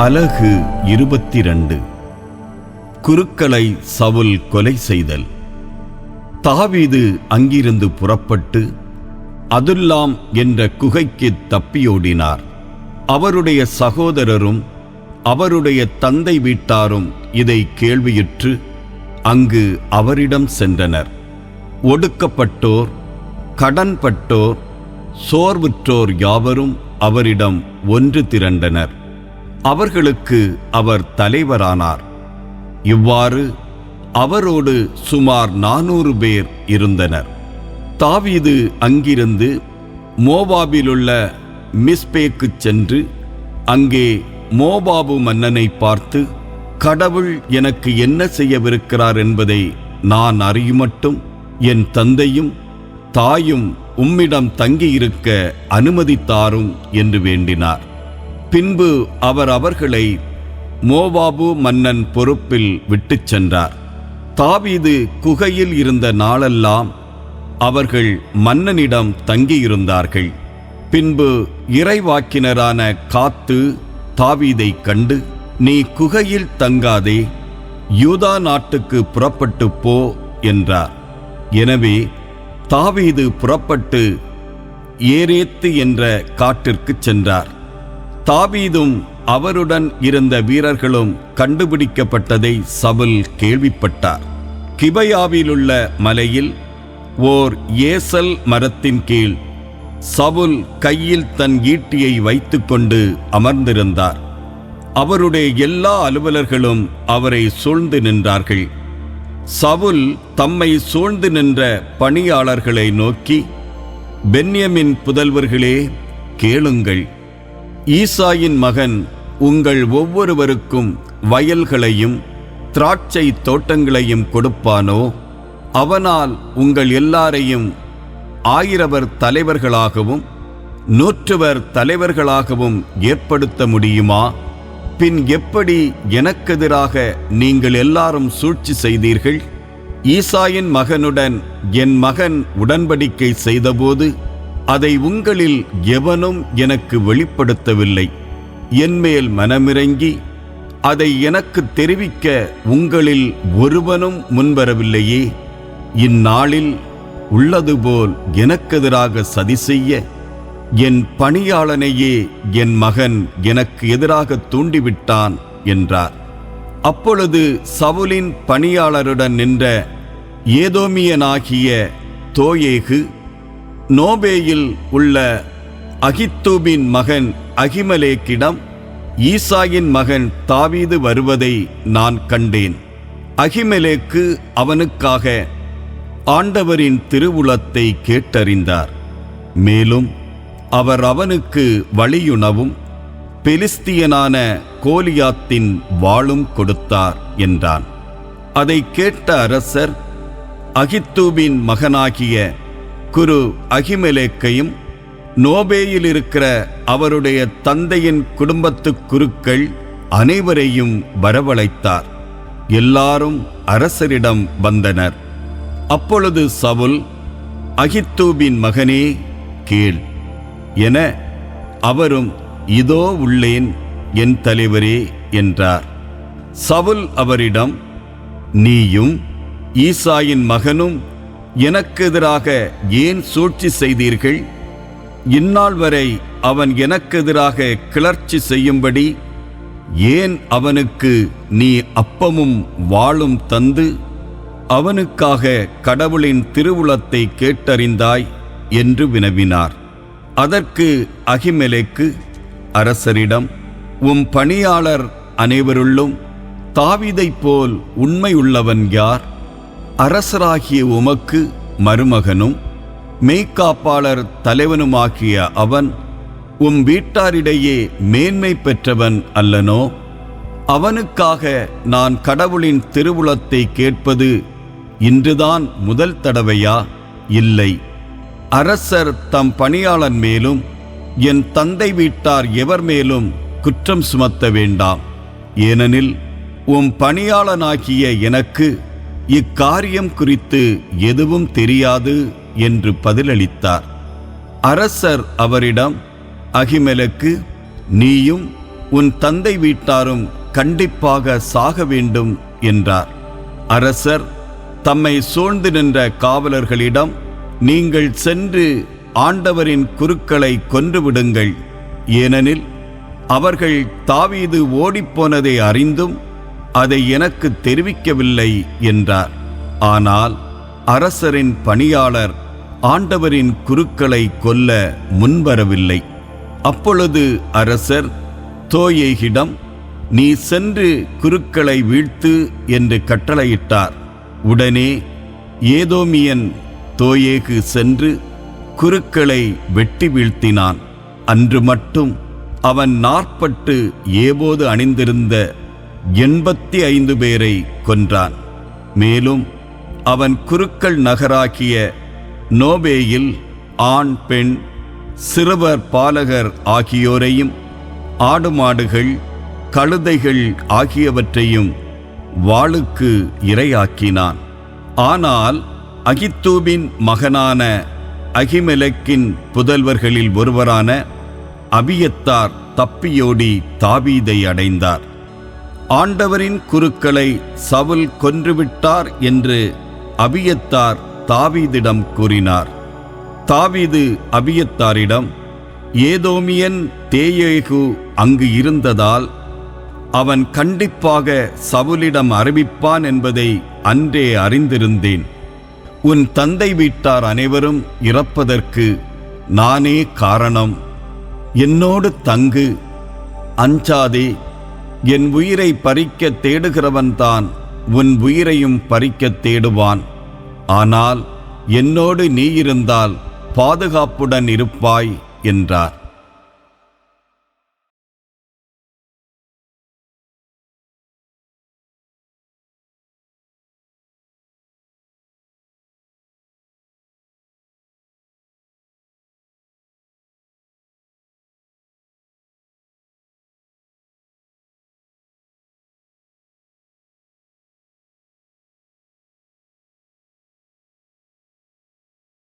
அலகு 22. குருக்களை சவுல் கொலை செய்தல். தாவீது அங்கிருந்து புறப்பட்டு அதுல்லாம் என்ற குகைக்கு தப்பியோடினார். அவருடைய சகோதரரும் அவருடைய தந்தை வீட்டாரும் இதை கேள்வியுற்று அங்கு அவரிடம் சென்றனர். ஒடுக்கப்பட்டோர், கடன்பட்டோர், சோர்வுற்றோர் யாவரும் அவரிடம் ஒன்று திரண்டனர். அவர்களுக்கு அவர் தலைவரானார். இவ்வாறு அவரோடு சுமார் 400 பேர் இருந்தனர். தாவீது அங்கிருந்து மோவாபிலுள்ள மிஸ்பேக்குச் சென்று அங்கே மோவாபு மன்னனை பார்த்து, கடவுள் எனக்கு என்ன செய்யவிருக்கிறார் என்பதை நான் அறியுமட்டும் என் தந்தையும் தாயும் உம்மிடம் தங்கியிருக்க அனுமதித்தாரும் என்று வேண்டினார். பின்பு அவர் அவர்களை மோவாபு மன்னன் பொறுப்பில் விட்டுச் சென்றார். தாவீது குகையில் இருந்த நாளெல்லாம் அவர்கள் மன்னனிடம் தங்கியிருந்தார்கள். பின்பு இறைவாக்கினரான காத்து தாவீதை கண்டு, நீ குகையில் தங்காதே, யூதா நாட்டுக்கு புறப்பட்டு போ என்றார். எனவே தாவீது புறப்பட்டு ஏரேத்து என்ற காட்டிற்குச் சென்றார். தாவீதும் அவருடன் இருந்த வீரர்களும் கண்டுபிடிக்கப்பட்டதை சவுல் கேள்விப்பட்டார். கிபையாவிலுள்ள மலையில் ஓர் ஏசல் மரத்தின் கீழ் சவுல் கையில் தன் ஈட்டியை வைத்துக்கொண்டு அமர்ந்திருந்தார். அவருடைய எல்லா அலுவலர்களும் அவரை சூழ்ந்து நின்றார்கள். சவுல் தம்மை சூழ்ந்து நின்ற பணியாளர்களை நோக்கி, பென்யமின் புதல்வர்களே, கேளுங்கள். ஈசாயின் மகன் உங்கள் ஒவ்வொருவருக்கும் வயல்களையும் திராட்சை தோட்டங்களையும் கொடுப்பானோ? அவனால் உங்கள் எல்லாரையும் 1000 தலைவர்களாகவும் 100 தலைவர்களாகவும் ஏற்படுத்த முடியுமா? பின் எப்படி எனக்கெதிராக நீங்கள் எல்லாரும் சூழ்ச்சி செய்தீர்கள்? ஈசாயின் மகனுடன் என் மகன் உடன்படிக்கை செய்தபோது அதை உங்களில் எவனும் எனக்கு வெளிப்படுத்தவில்லை. என்மேல் மனமிறங்கி அதை எனக்கு தெரிவிக்க உங்களில் ஒருவனும் முன்வரவில்லையே. இந்நாளில் உள்ளதுபோல் எனக்கெதிராக சதி செய்ய என் பணியாளனையே என் மகன் எனக்கு எதிராக தூண்டிவிட்டான் என்றார். அப்பொழுது சவுலின் பணியாளருடன் நின்ற ஏதோமியனாகிய தோயேகு, நோபேயில் உள்ள அகித்தூபின் மகன் அகிமெலேக்கிடம், ஈசாயின் மகன் தாவீது வருவதை நான் கண்டேன். அகிமெலேக்கு அவனுக்காக ஆண்டவரின் திருவுளத்தை கேட்டறிந்தார். மேலும் அவர் அவனுக்கு வழியுணவும் பெலிஸ்தியனான கோலியாத்தின் வாளும் கொடுத்தார் என்றான். அதை கேட்ட அரசர் அகித்தூபின் மகனாகிய குரு அகிமெலேக்கையும் நோபேயில் இருக்கிற அவருடைய தந்தையின் குடும்பத்து குருக்கள் அனைவரையும் வரவழைத்தார். எல்லாரும் அரசரிடம் வந்தனர். அப்பொழுது சவுல், அகித்தூபின் மகனே கேள் என, அவரும் இதோ உள்ளேன் என் தலைவரே என்றார். சவுல் அவரிடம், நீயும் ஈசாயின் மகனும் எனக்கு எதிராக ஏன் சூழ்ச்சி செய்தீர்கள்? இந்நாள் வரை அவன் எனக்கு எதிராக கிளர்ச்சி செய்யும்படி ஏன் அவனுக்கு நீ அப்பமும் வாளும் தந்து அவனுக்காக கடவுளின் திருவுளத்தை கேட்டறிந்தாய் என்று வினவினார். அதற்கு அகிமெலேக்கு அரசரிடம், உம் பணியாளர் அனைவருள்ளும் தாவீதைப் போல் உண்மையுள்ளவன் யார்? அரசராகிய உமக்கு மருமகனும் மெய்க்காப்பாளர் தலைவனுமாகிய அவன் உம் வீட்டாரிடையே மேன்மை பெற்றவன் அல்லனோ? அவனுக்காக நான் கடவுளின் திருவுளத்தை கேட்பது இன்றுதான் முதல் தடவையா? இல்லை. அரசர் தம் பணியாளன் மேலும் என் தந்தை வீட்டார் எவர் மேலும் குற்றம் சுமத்த வேண்டாம். ஏனெனில் உம் பணியாளனாகிய எனக்கு இக்காரியம் குறித்து எதுவும் தெரியாது என்று பதிலளித்தார். அரசர் அவரிடம், அகிமெலேக்கு, நீயும் உன் தந்தை வீட்டாரும் கண்டிப்பாக சாக வேண்டும் என்றார். அரசர் தம்மை சூழ்ந்து நின்ற காவலர்களிடம், நீங்கள் சென்று ஆண்டவரின் குருக்களை கொன்றுவிடுங்கள், ஏனெனில் அவர்கள் தாவீது ஓடிப்போனதை அறிந்தும் அதை எனக்கு தெரிவிக்கவில்லை என்றார். ஆனால் அரசரின் பணியாளர் ஆண்டவரின் குருக்களை கொல்ல முன்வரவில்லை. அப்பொழுது அரசர் தோயேகிடம், நீ சென்று குருக்களை வீழ்த்து என்று கட்டளையிட்டார். உடனே ஏதோமியன் தோயேகு சென்று குருக்களை வெட்டி வீழ்த்தினான். அன்று மட்டும் அவன் 40 ஏபோது அணிந்திருந்த 85 பேரை கொன்றான். மேலும் அவன் குருக்கள் நகராகிய நோபேயில் ஆண் பெண் சிறுவர் பாலகர் ஆகியோரையும் ஆடு மாடுகள் கழுதைகள் ஆகியவற்றையும் வாளுக்கு இரையாக்கினான். ஆனால் அகித்தூபின் மகனான அகிமெலக்கின் புதல்வர்களில் ஒருவரான அபியத்தார் தப்பியோடி தாவீதை அடைந்தார். ஆண்டவரின் குருக்களை சவுல் கொன்றுவிட்டார் என்று அபியத்தார் தாவீதிடம் கூறினார். தாவீது அபியத்தாரிடம், ஏதோமியன் தோயேகு அங்கு இருந்ததால் அவன் கண்டிப்பாக சவுலிடம் அறிவிப்பான் என்பதை அன்றே அறிந்திருந்தேன். உன் தந்தை வீட்டார் அனைவரும் இறப்பதற்கு நானே காரணம். என்னோடு தங்கு, அஞ்சாதே. என் உயிரை பறிக்க தேடுகிறவன்தான் உன் உயிரையும் பறிக்க தேடுவான். ஆனால் என்னோடு நீ இருந்தால் பாதுகாப்புடன் இருப்பாய் என்றார்.